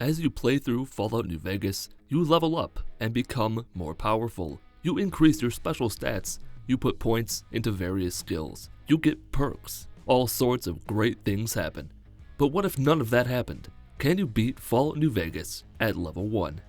As you play through Fallout New Vegas, you level up and become more powerful. You increase your special stats, you put points into various skills, you get perks, all sorts of great things happen. But what if none of that happened? Can you beat Fallout New Vegas at level 1?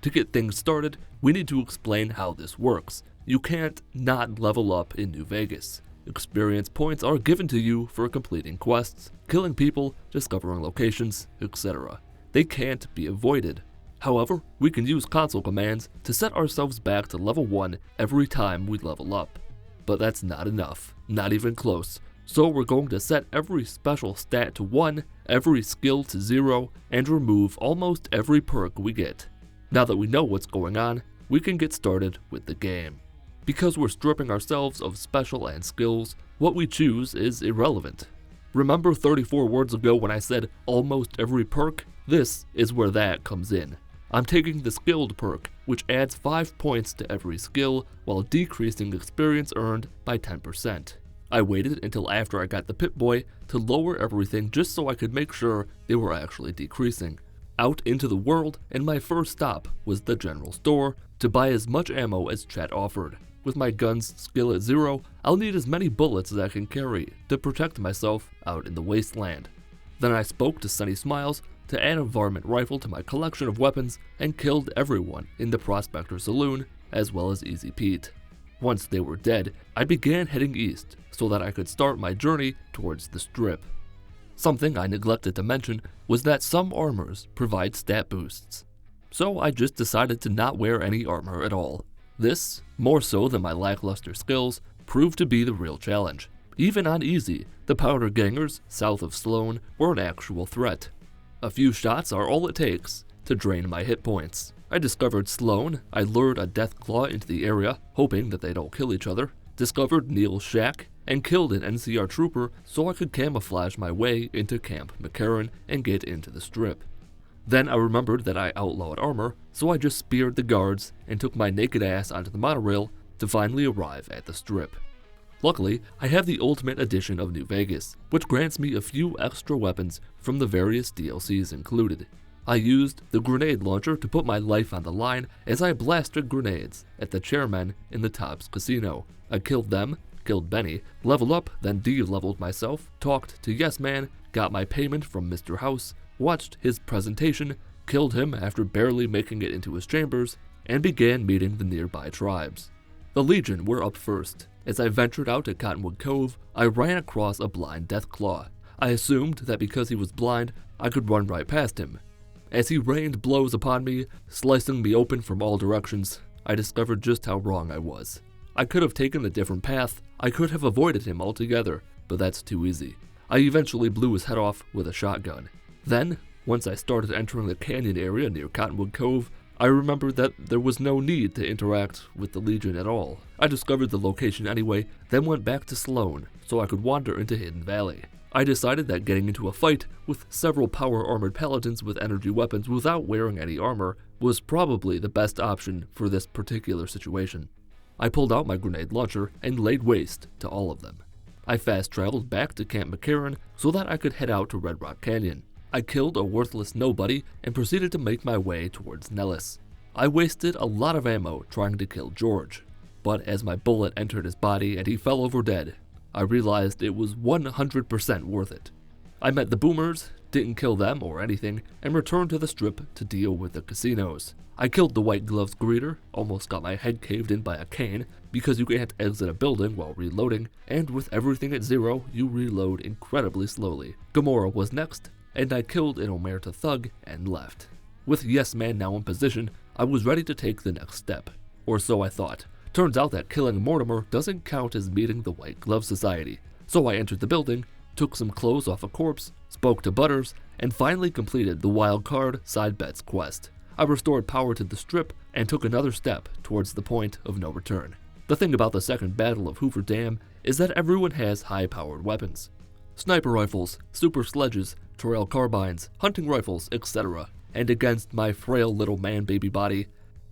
To get things started, we need to explain how this works. You can't not level up in New Vegas. Experience points are given to you for completing quests, killing people, discovering locations, etc. They can't be avoided. However, we can use console commands to set ourselves back to level 1 every time we level up. But that's not enough, not even close. So we're going to set every special stat to 1, every skill to 0, and remove almost every perk we get. Now that we know what's going on, we can get started with the game. Because we're stripping ourselves of special and skills, what we choose is irrelevant. Remember 34 words ago when I said almost every perk? This is where that comes in. I'm taking the skilled perk, which adds 5 points to every skill while decreasing experience earned by 10%. I waited until after I got the Pip-Boy to lower everything just so I could make sure they were actually decreasing. Out into the world, and my first stop was the general store to buy as much ammo as chat offered. With my gun's skill at 0, I'll need as many bullets as I can carry to protect myself out in the wasteland. Then I spoke to Sunny Smiles to add a varmint rifle to my collection of weapons and killed everyone in the Prospector Saloon, as well as Easy Pete. Once they were dead, I began heading east so that I could start my journey towards the Strip. Something I neglected to mention was that some armors provide stat boosts. So I just decided to not wear any armor at all. This, more so than my lackluster skills, proved to be the real challenge. Even on easy, the powder gangers south of Sloan were an actual threat. A few shots are all it takes to drain my hit points. I discovered Sloan, I lured a Deathclaw into the area, hoping that they'd all kill each other, discovered Neil's shack, and killed an NCR trooper so I could camouflage my way into Camp McCarran and get into the Strip. Then I remembered that I outlawed armor, so I just speared the guards and took my naked ass onto the monorail to finally arrive at the Strip. Luckily, I have the Ultimate Edition of New Vegas, which grants me a few extra weapons from the various DLCs included. I used the grenade launcher to put my life on the line as I blasted grenades at the chairmen in the Tops Casino. I killed them, killed Benny, leveled up, then de-leveled myself, talked to Yes Man, got my payment from Mr. House, watched his presentation, killed him after barely making it into his chambers, and began meeting the nearby tribes. The Legion were up first. As I ventured out at Cottonwood Cove, I ran across a blind Deathclaw. I assumed that because he was blind, I could run right past him. As he rained blows upon me, slicing me open from all directions, I discovered just how wrong I was. I could have taken a different path, I could have avoided him altogether, but that's too easy. I eventually blew his head off with a shotgun. Then, once I started entering the canyon area near Cottonwood Cove, I remembered that there was no need to interact with the Legion at all. I discovered the location anyway, then went back to Sloan so I could wander into Hidden Valley. I decided that getting into a fight with several power-armored paladins with energy weapons without wearing any armor was probably the best option for this particular situation. I pulled out my grenade launcher and laid waste to all of them. I fast-traveled back to Camp McCarran so that I could head out to Red Rock Canyon. I killed a worthless nobody and proceeded to make my way towards Nellis. I wasted a lot of ammo trying to kill George, but as my bullet entered his body and he fell over dead, I realized it was 100% worth it. I met the Boomers, didn't kill them or anything, and returned to the Strip to deal with the casinos. I killed the White Gloves greeter, almost got my head caved in by a cane, because you can't exit a building while reloading, and with everything at 0, you reload incredibly slowly. Gamora was next, and I killed an Omerta thug and left. With Yes Man now in position, I was ready to take the next step. Or so I thought. Turns out that killing Mortimer doesn't count as meeting the White Glove Society. So I entered the building, took some clothes off a corpse, spoke to Butters, and finally completed the Wild Card Side Bets quest. I restored power to the Strip and took another step towards the point of no return. The thing about the second battle of Hoover Dam is that everyone has high-powered weapons. Sniper rifles, super sledges, trail carbines, hunting rifles, etc. And against my frail little man-baby body,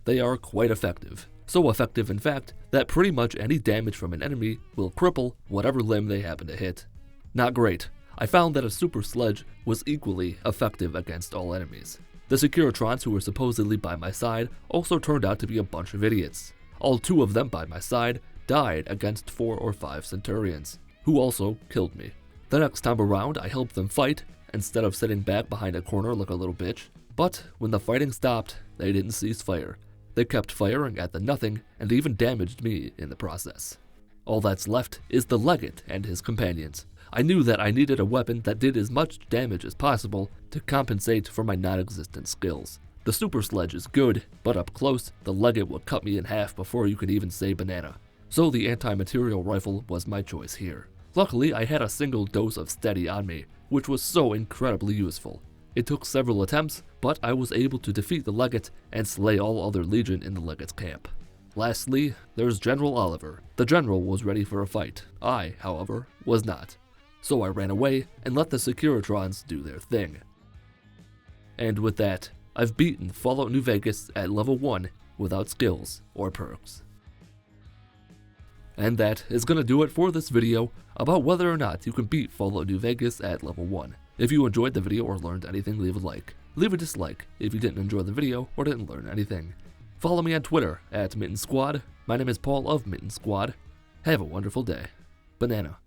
they are quite effective. So effective, in fact, that pretty much any damage from an enemy will cripple whatever limb they happen to hit. Not great. I found that a super sledge was equally effective against all enemies. The Securitrons who were supposedly by my side also turned out to be a bunch of idiots. All 2 of them by my side died against 4 or 5 Centurions, who also killed me. The next time around, I helped them fight, instead of sitting back behind a corner like a little bitch. But when the fighting stopped, they didn't cease fire. They kept firing at the nothing and even damaged me in the process. All that's left is the Legate and his companions. I knew that I needed a weapon that did as much damage as possible to compensate for my non-existent skills. The super sledge is good, but up close, the Legate would cut me in half before you could even say banana. So the anti-material rifle was my choice here. Luckily, I had a single dose of steady on me, which was so incredibly useful. It took several attempts, but I was able to defeat the Legate and slay all other Legion in the Legate's camp. Lastly, there's General Oliver. The General was ready for a fight. I, however, was not. So I ran away and let the Securitrons do their thing. And with that, I've beaten Fallout New Vegas at level 1 without skills or perks. And that is gonna do it for this video about whether or not you can beat Fallout New Vegas at level 1. If you enjoyed the video or learned anything, leave a like. Leave a dislike if you didn't enjoy the video or didn't learn anything. Follow me on Twitter at Mitten Squad. My name is Paul of Mitten Squad. Have a wonderful day. Banana.